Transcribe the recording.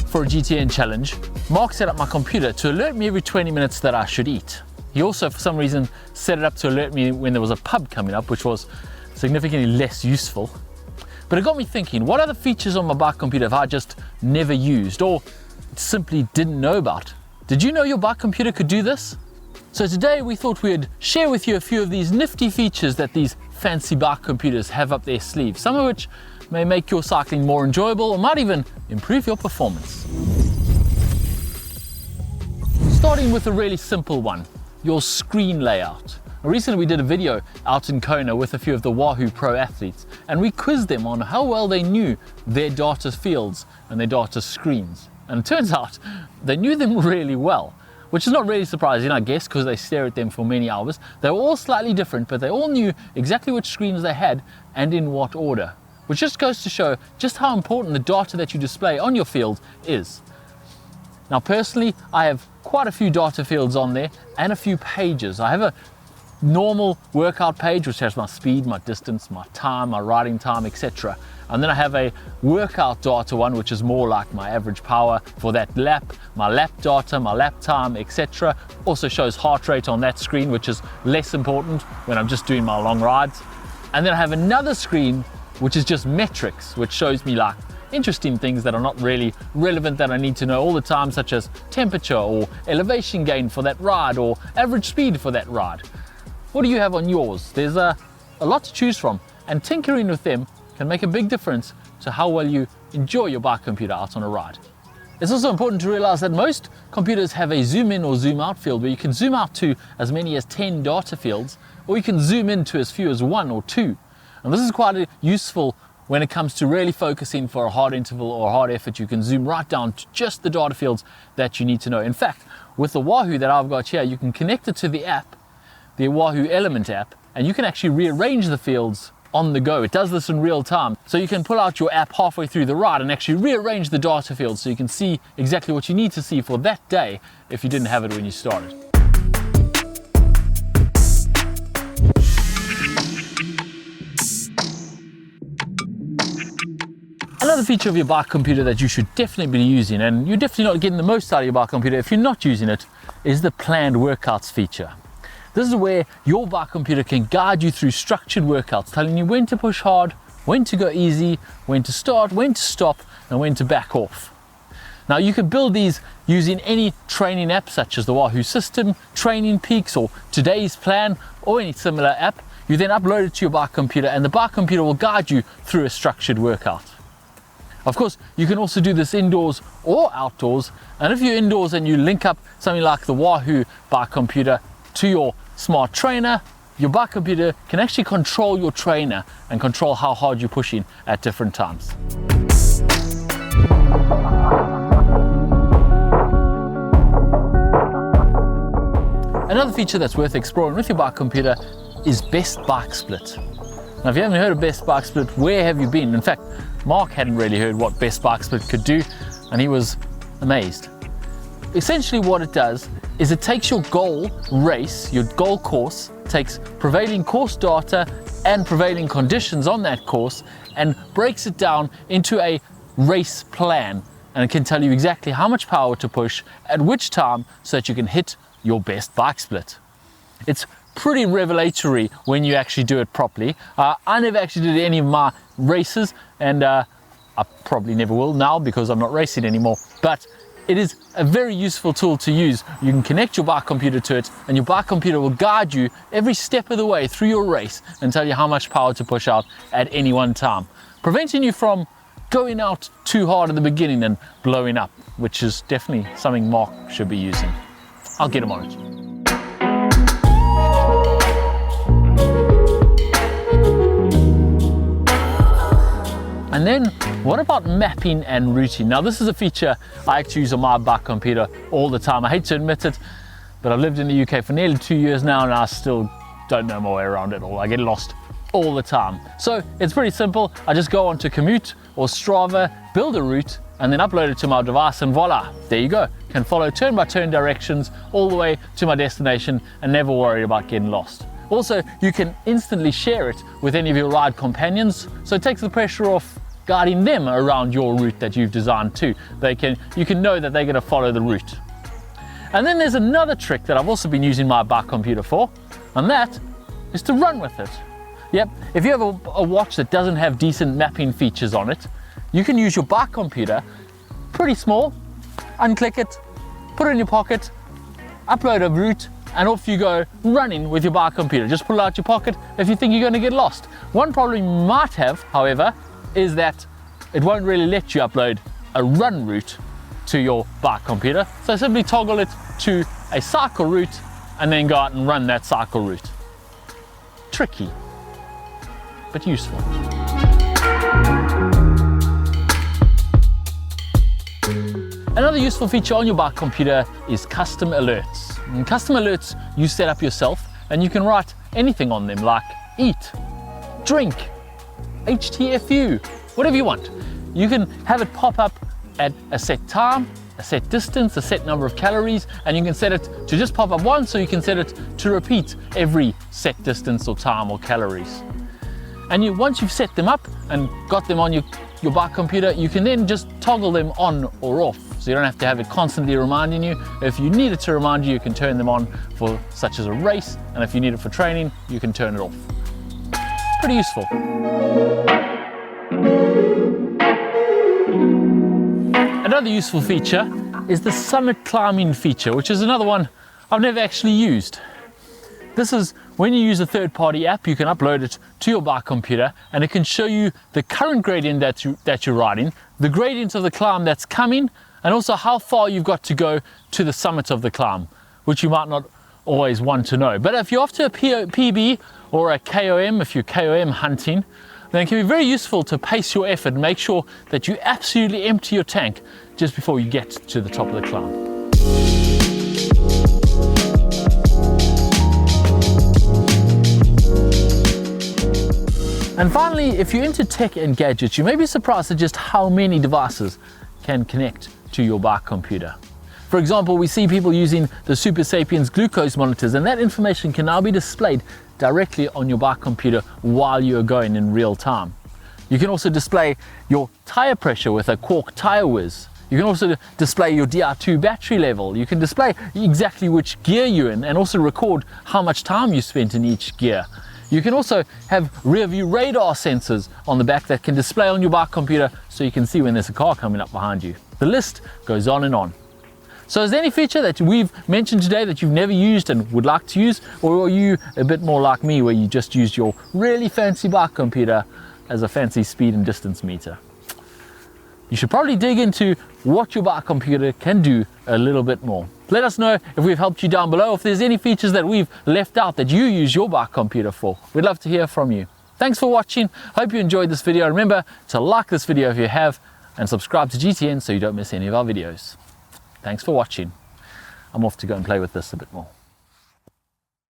for a GTN challenge, Mark set up my computer to alert me every 20 minutes that I should eat. He also, for some reason, set it up to alert me when there was a pub coming up, which was significantly less useful. But it got me thinking, what other features on my bike computer have I just never used or simply didn't know about? Did you know your bike computer could do this? So today we thought we'd share with you a few of these nifty features that these fancy bike computers have up their sleeve, some of which may make your cycling more enjoyable or might even improve your performance. Starting with a really simple one, your screen layout. Recently we did a video out in Kona with a few of the Wahoo Pro athletes, and we quizzed them on how well they knew their data fields and their data screens. And it turns out they knew them really well, which is not really surprising, I guess, because they stare at them for many hours. They were all slightly different, but they all knew exactly which screens they had and in what order, which just goes to show just how important the data that you display on your field is. Now personally, I have quite a few data fields on there and a few pages. I have a normal workout page which has my speed, my distance, my time, my riding time, etc. And then I have a workout data one which is more like my average power for that lap, my lap data, my lap time, etc. Also shows heart rate on that screen, which is less important when I'm just doing my long rides. And then I have another screen which is just metrics, which shows me like interesting things that are not really relevant that I need to know all the time, such as temperature or elevation gain for that ride or average speed for that ride. What do you have on yours? There's a lot to choose from, and tinkering with them can make a big difference to how well you enjoy your bike computer out on a ride. It's also important to realize that most computers have a zoom in or zoom out field where you can zoom out to as many as 10 data fields, or you can zoom in to as few as 1 or 2. And this is quite useful when it comes to really focusing for a hard interval or a hard effort. You can zoom right down to just the data fields that you need to know. In fact, with the Wahoo that I've got here, you can connect it to the app, the Wahoo Element app, and you can actually rearrange the fields on the go. It does this in real time. So you can pull out your app halfway through the ride and actually rearrange the data fields so you can see exactly what you need to see for that day if you didn't have it when you started. Another feature of your bike computer that you should definitely be using, and you're definitely not getting the most out of your bike computer if you're not using it, is the planned workouts feature. This is where your bike computer can guide you through structured workouts, telling you when to push hard, when to go easy, when to start, when to stop, and when to back off. Now you can build these using any training app such as the Wahoo System, Training Peaks, or Today's Plan, or any similar app. You then upload it to your bike computer and the bike computer will guide you through a structured workout. Of course, you can also do this indoors or outdoors, and if you're indoors and you link up something like the Wahoo bike computer to your smart trainer, your bike computer can actually control your trainer and control how hard you're pushing at different times. Another feature that's worth exploring with your bike computer is Best Bike Split. Now if you haven't heard of Best Bike Split, where have you been? In fact, Mark hadn't really heard what Best Bike Split could do, and he was amazed. Essentially what it does is it takes your goal race, your goal course, takes prevailing course data and prevailing conditions on that course and breaks it down into a race plan, and it can tell you exactly how much power to push at which time so that you can hit your best bike split. It's pretty revelatory when you actually do it properly. I never actually did any of my races, and I probably never will now because I'm not racing anymore, but it is a very useful tool to use. You can connect your bike computer to it and your bike computer will guide you every step of the way through your race and tell you how much power to push out at any one time, preventing you from going out too hard at the beginning and blowing up, which is definitely something Mark should be using. I'll get him on it. And then what about mapping and routing? Now this is a feature I actually use on my bike computer all the time. I hate to admit it, but I've lived in the UK for nearly 2 years now and I still don't know my way around it all. I get lost all the time. So it's pretty simple. I just go onto Commute or Strava, build a route, and then upload it to my device, and voila, there you go. Can follow turn-by-turn directions all the way to my destination and never worry about getting lost. Also, you can instantly share it with any of your ride companions, so it takes the pressure off guiding them around your route that you've designed too. You can know that they're going to follow the route. And then there's another trick that I've also been using my bike computer for, and that is to run with it. Yep, if you have a watch that doesn't have decent mapping features on it, you can use your bike computer, pretty small, unclick it, put it in your pocket, upload a route, and off you go running with your bike computer. Just pull it out your pocket if you think you're going to get lost. One problem you might have, however, is that it won't really let you upload a run route to your bike computer. So simply toggle it to a cycle route and then go out and run that cycle route. Tricky, but useful. Another useful feature on your bike computer is custom alerts. And custom alerts you set up yourself, and you can write anything on them like eat, drink, HTFU, whatever you want. You can have it pop up at a set time, a set distance, a set number of calories, and you can set it to just pop up once, or you can set it to repeat every set distance or time or calories. And once you've set them up and got them on your bike computer, you can then just toggle them on or off. So you don't have to have it constantly reminding you. If you need it to remind you, you can turn them on for such as a race, and if you need it for training, you can turn it off. Pretty useful. Another useful feature is the summit climbing feature, which is another one I've never actually used. This is when you use a third-party app, you can upload it to your bike computer, and it can show you the current gradient that you're riding, the gradient of the climb that's coming, and also how far you've got to go to the summit of the climb, which you might not always want to know. But if you're after a PB or a KOM, if you're KOM hunting, then it can be very useful to pace your effort and make sure that you absolutely empty your tank just before you get to the top of the climb. And finally, if you're into tech and gadgets, you may be surprised at just how many devices can connect to your bike computer. For example, we see people using the Super Sapiens glucose monitors, and that information can now be displayed directly on your bike computer while you're going in real time. You can also display your tire pressure with a Quark Tire Whiz. You can also display your DR2 battery level. You can display exactly which gear you're in and also record how much time you spent in each gear. You can also have rear view radar sensors on the back that can display on your bike computer so you can see when there's a car coming up behind you. The list goes on and on. So is there any feature that we've mentioned today that you've never used and would like to use? Or are you a bit more like me where you just use your really fancy bike computer as a fancy speed and distance meter? You should probably dig into what your bike computer can do a little bit more. Let us know if we've helped you down below, if there's any features that we've left out that you use your bike computer for. We'd love to hear from you. Thanks for watching. Hope you enjoyed this video. Remember to like this video if you have, and subscribe to GTN so you don't miss any of our videos. Thanks for watching. I'm off to go and play with this a bit more.